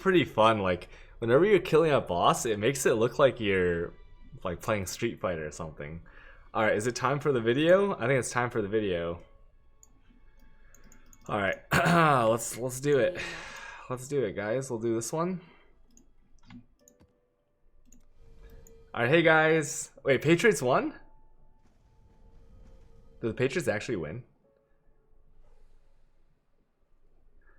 pretty fun. Like whenever you're killing a boss, it makes it look like you're like playing Street Fighter or something. All right, is it time for the video? I think it's time for the video. All right, let's do it. Let's do it, guys. We'll do this one. All right, hey guys. Wait, Patriots won? Did the Patriots actually win?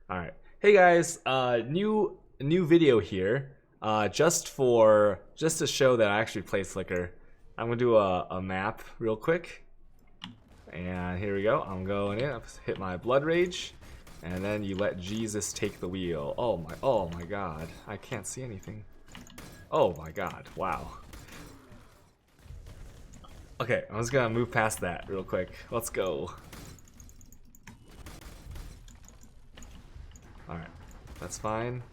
All right, hey guys. New video here. Just to show that I actually play Flicker. I'm gonna do a map real quick. And here we go. I'm going in. I've hit my Blood Rage, and then you let Jesus take the wheel. Oh my God! I can't see anything. Oh my God! Wow. Okay, I'm just gonna move past that real quick. Let's go. All right, that's fine.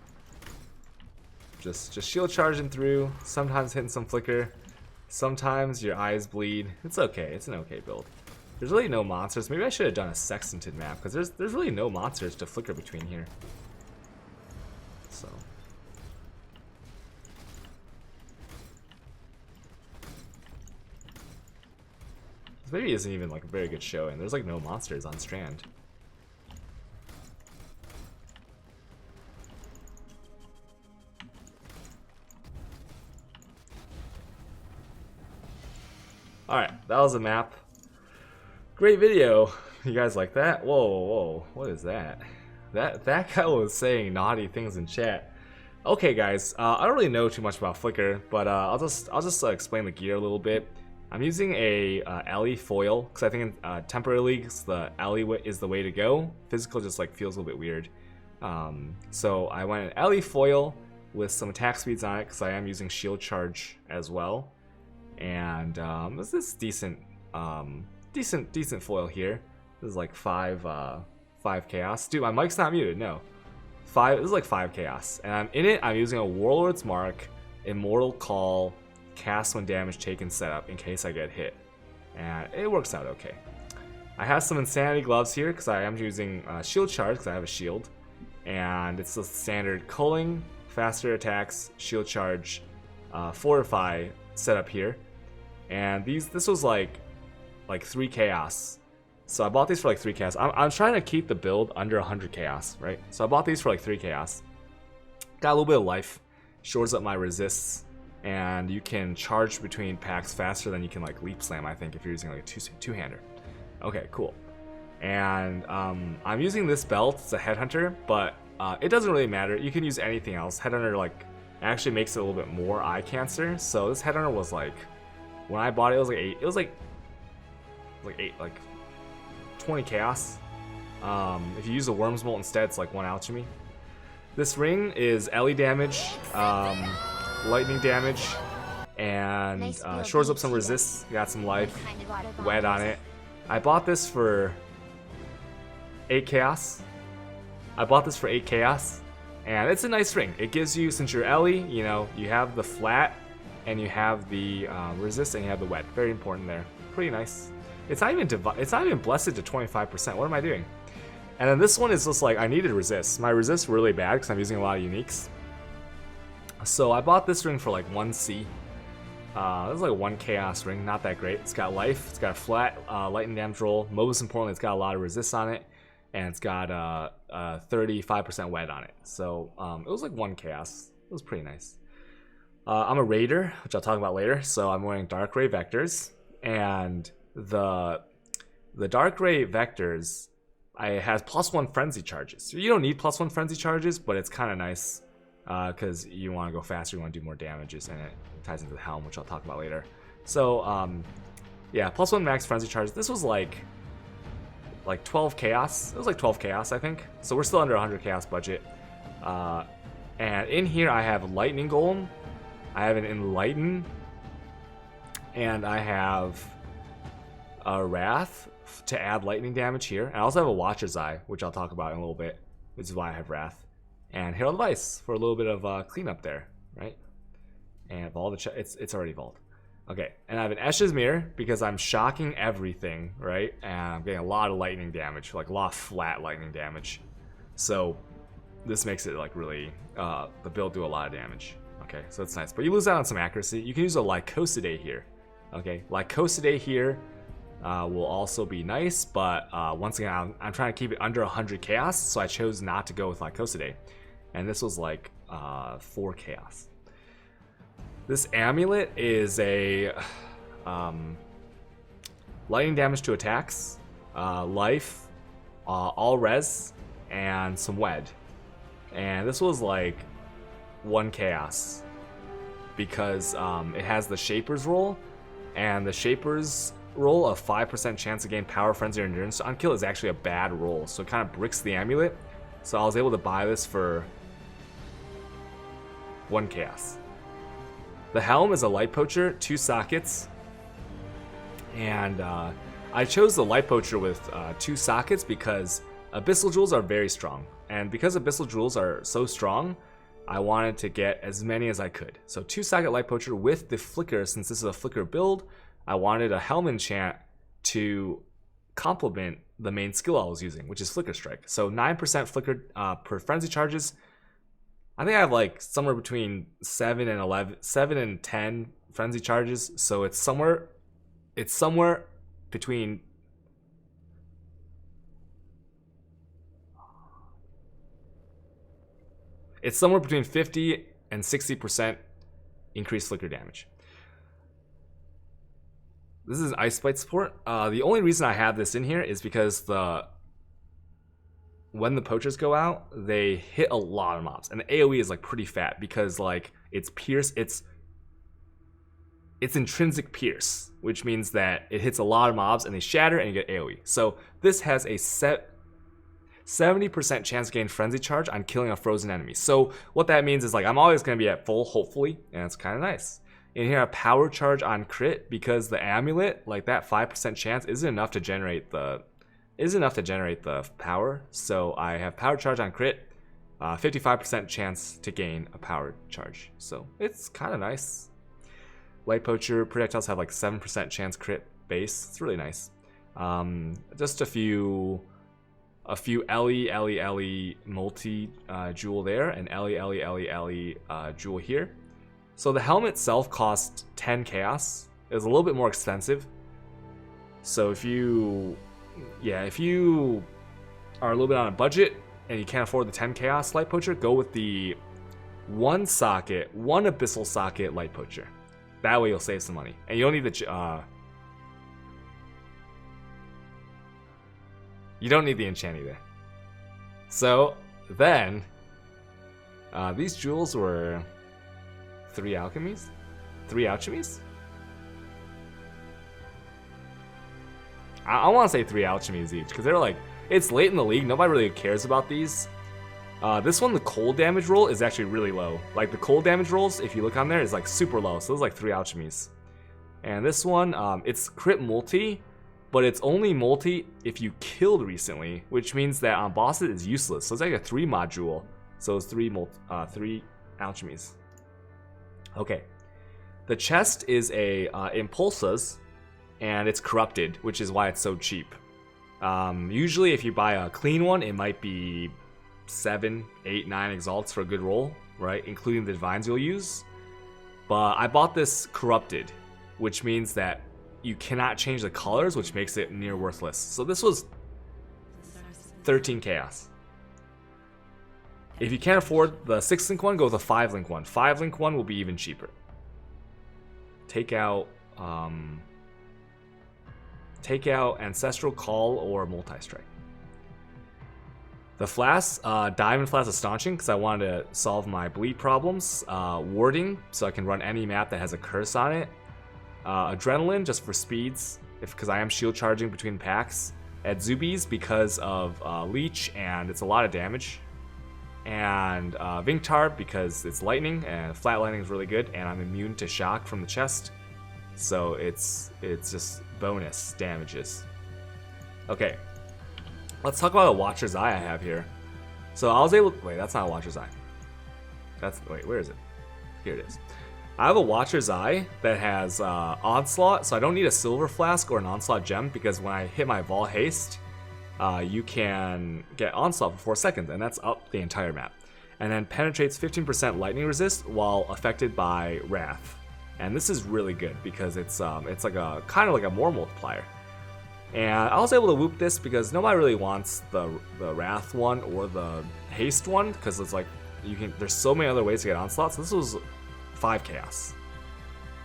Just shield charging through. Sometimes hitting some Flicker. Sometimes your eyes bleed. It's okay. It's an okay build. There's really no monsters. Maybe I should have done a Sextanted map because there's really no monsters to flicker between here. So this maybe isn't even like a very good showing. There's like no monsters on Strand. All right, that was a map. Great video. You guys like that? Whoa, what is that? That guy was saying naughty things in chat. Okay, guys, I don't really know too much about Flicker, but I'll just explain the gear a little bit. I'm using a Ellie foil because I think in temporary leagues the Ellie is the way to go. Physical just like feels a little bit weird. So I went an Ellie foil with some attack speeds on it because I am using shield charge as well. And this is decent. Decent foil here. This is like five chaos. Dude, my mic's not muted. No, this is like 5 chaos, and I'm in it. I'm using a Warlord's Mark, Immortal Call, cast when damage taken setup in case I get hit, and it works out okay. I have some Insanity gloves here because I am using shield charge because I have a shield, and it's the standard culling, faster attacks, shield charge, fortify setup here, and this was like 3 chaos. So I bought these for like 3 chaos. I'm trying to keep the build under 100 chaos, right? So I bought these for like 3 chaos. Got a little bit of life, shores up my resists, and you can charge between packs faster than you can like leap slam, I think, if you're using like a two-hander. Okay, cool. And I'm using this belt. It's a Headhunter, but it doesn't really matter. You can use anything else. Headhunter like actually makes it a little bit more eye cancer. So this Headhunter was like, when I bought it, it was like 8. It was like 20 chaos. If you use the Worm's Molt instead, it's like 1 alchemy. This ring is Ellie damage, lightning damage, and shores up some resists. Got some life, wet on it. I bought this for 8 chaos. And it's a nice ring. It gives you, since you're Ellie, you know, you have the flat, and you have the resist, and you have the wet. Very important there. Pretty nice. It's not even blessed to 25%. What am I doing? And then this one is just like, I needed resist. My resist really bad because I'm using a lot of uniques. So I bought this ring for like 1C. This is like 1 chaos ring, not that great. It's got life, it's got a flat lightning damage roll. Most importantly, it's got a lot of resist on it, and it's got 35% wet on it. So it was like 1 chaos. It was pretty nice. I'm a raider, which I'll talk about later. So I'm wearing Dark Ray Vectors, and the Dark Ray Vectors has +1 frenzy charges. So you don't need +1 frenzy charges, but it's kind of nice because you want to go faster, you want to do more damages, and it ties into the helm, which I'll talk about later. So yeah, +1 max frenzy charges. This was like 12 chaos. It was like 12 chaos, I think. So we're still under 100 chaos budget. And in here I have Lightning Golem, I have an Enlighten, and I have a Wrath to add lightning damage here. And I also have a Watcher's Eye, which I'll talk about in a little bit, which is why I have Wrath. And Herald of Ice for a little bit of cleanup there, right? And Vault, it's already Vault. Okay, and I have an Eshe's Mirror because I'm shocking everything, right? And I'm getting a lot of lightning damage, like a lot of flat lightning damage. So this makes it like really the build do a lot of damage. Okay, so it's nice, but you lose out on some accuracy. You can use a Lycosidate here. Okay, Lycosidate here will also be nice, but once again, I'm trying to keep it under 100 chaos, so I chose not to go with Lycosidate, and this was like 4 chaos. This amulet is a lightning damage to attacks, life, all res, and some wed. And this was like 1 chaos because it has the Shaper's roll, and the Shaper's roll of 5% chance to gain power, frenzy, or endurance on kill is actually a bad roll, so it kind of bricks the amulet. So I was able to buy this for 1 chaos. The helm is a light poacher, 2 sockets, and I chose the light poacher with 2 sockets because abyssal jewels are very strong, and because abyssal jewels are so strong, I wanted to get as many as I could. So 2 socket light poacher with the flicker. Since this is a flicker build, I wanted a helm enchant to complement the main skill I was using, which is flicker strike. So 9% flicker per frenzy charges. I think I have like somewhere between 7 and 10 frenzy charges. So it's somewhere between It's somewhere between 50 and 60% increased flicker damage. This is an Ice Bite support. The only reason I have this in here is because when the poachers go out, they hit a lot of mobs, and the AoE is like pretty fat because like it's pierce, it's intrinsic pierce, which means that it hits a lot of mobs and they shatter and you get AoE. So this has a 70% chance to gain frenzy charge on killing a frozen enemy. So what that means is like I'm always going to be at full, hopefully, and it's kind of nice. In here, a power charge on crit because the amulet, like that 5% chance, isn't enough to generate the power. So I have power charge on crit, 55% chance to gain a power charge. So it's kind of nice. Light poacher projectiles have like 7% chance crit base. It's really nice. Just a few Ellie multi jewel there, and Ellie jewel here. So the helmet itself costs 10 chaos. It was a little bit more expensive. So if you are a little bit on a budget and you can't afford the 10 chaos light poacher, go with the 1 abyssal socket light poacher. That way you'll save some money, and you don't need the enchant either. So then, these jewels were 3 alchemies? I want to say 3 alchemies each, because they're like, it's late in the league, nobody really cares about these. This one, the cold damage roll is actually really low. Like the cold damage rolls, if you look on there, is like super low, so it's like 3 alchemies. And this one, it's crit multi, but it's only multi if you killed recently, which means that on bosses it's useless. So it's like a 3 module. So it's 3 alchemies. Okay. The chest is a Impulsas, and it's corrupted, which is why it's so cheap. Usually if you buy a clean one, it might be 7, 8, 9 exalts for a good roll, right? Including the divines you'll use. But I bought this corrupted, which means that you cannot change the colors, which makes it near worthless. So this was 13 chaos. If you can't afford the 6-link one, go with a 5-link one. 5-link one will be even cheaper. Take out Ancestral Call or Multi-Strike. The flask, Diamond Flask Astonishing, because I wanted to solve my bleed problems. Warding, so I can run any map that has a curse on it. Adrenaline, just for speeds, because I am shield charging between packs. At Zubies, because of Leech, and it's a lot of damage. And Vinktar, because it's lightning, and flat lightning is really good, and I'm immune to shock from the chest. So it's just bonus damages. Okay, let's talk about a Watcher's Eye I have here. So I was able to, wait, that's not a Watcher's Eye. Wait, where is it? Here it is. I have a Watcher's Eye that has Onslaught, so I don't need a Silver Flask or an Onslaught Gem, because when I hit my Vol Haste, you can get Onslaught for 4 seconds, and that's up the entire map. And then penetrates 15% lightning resist while affected by Wrath. And this is really good because it's like a kind of like a more multiplier. And I was able to whoop this because nobody really wants the Wrath one or the Haste one, because it's like there's so many other ways to get Onslaught. So this was 5 chaos.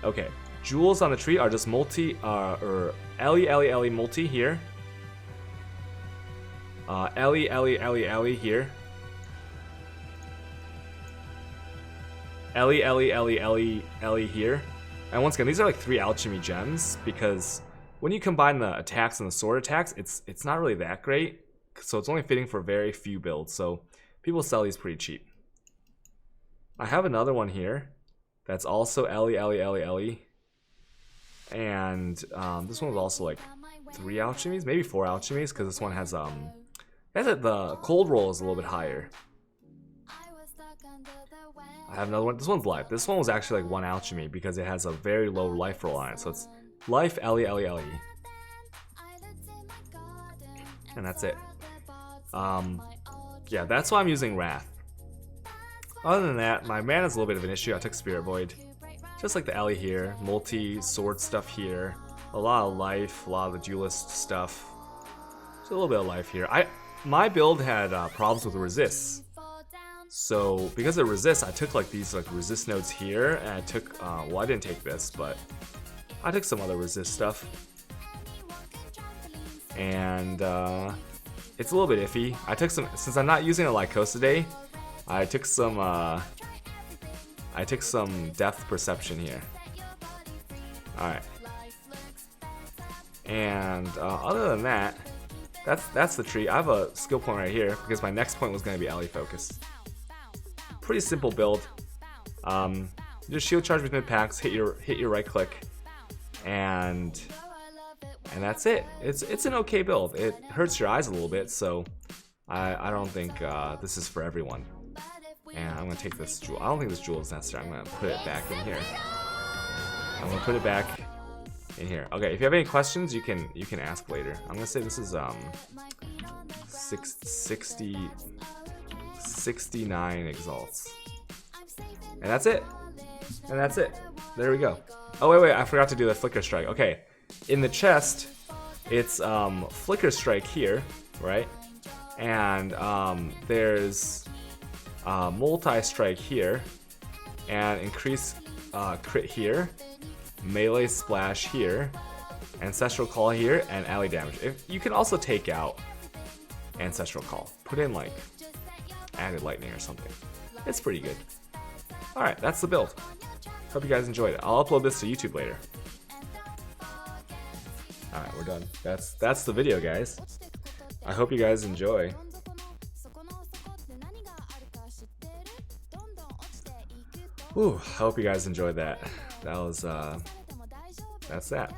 Okay, jewels on the tree are just multi or Ellie multi here. Ellie here. Ellie here. And once again, these are like 3 alchemy gems because when you combine the attacks and the sword attacks, it's not really that great. So it's only fitting for very few builds. So people sell these pretty cheap. I have another one here that's also Ellie. And this one was also like 3 alchemies, maybe 4 alchemies, because this one has the cold roll is a little bit higher. I have another one. This one's life. This one was actually like 1 alchemy because it has a very low life roll on it. So it's life, Ellie. And that's it. Yeah, that's why I'm using Wrath. Other than that, my mana is a little bit of an issue. I took Spirit Void. Just like the Ellie here. Multi-sword stuff here. A lot of life, a lot of the duelist stuff. Just a little bit of life here. My build had problems with resists. So because of resist, I took like these like resist nodes here, and I took well, I didn't take this, but I took some other resist stuff, and it's a little bit iffy. I took some, since I'm not using a Lycosa today, I took some depth perception here. All right, and other than that, that's the tree. I have a skill point right here because my next point was going to be Ellie focus. Pretty simple build. Just shield charge with mid packs, hit your right click, and that's it. It's an okay build. It hurts your eyes a little bit, so I don't think this is for everyone. And I'm gonna take this jewel. I don't think this jewel is necessary. I'm gonna put it back in here. I'm gonna put it back in here. Okay, if you have any questions, you can ask later. I'm gonna say this is 69 exalts. And that's it. And that's it. There we go. Oh wait, I forgot to do the flicker strike. Okay. In the chest, it's flicker strike here, right? And there's multi-strike here, and increase crit here, melee splash here, ancestral call here, and ally damage. You can also take out ancestral call. Put in like added lightning or something. It's pretty good. Alright, that's the build. Hope you guys enjoyed it. I'll upload this to YouTube later. Alright, we're done. That's the video, guys. I hope you guys enjoy. Whew, I hope you guys enjoyed that. That was that's that.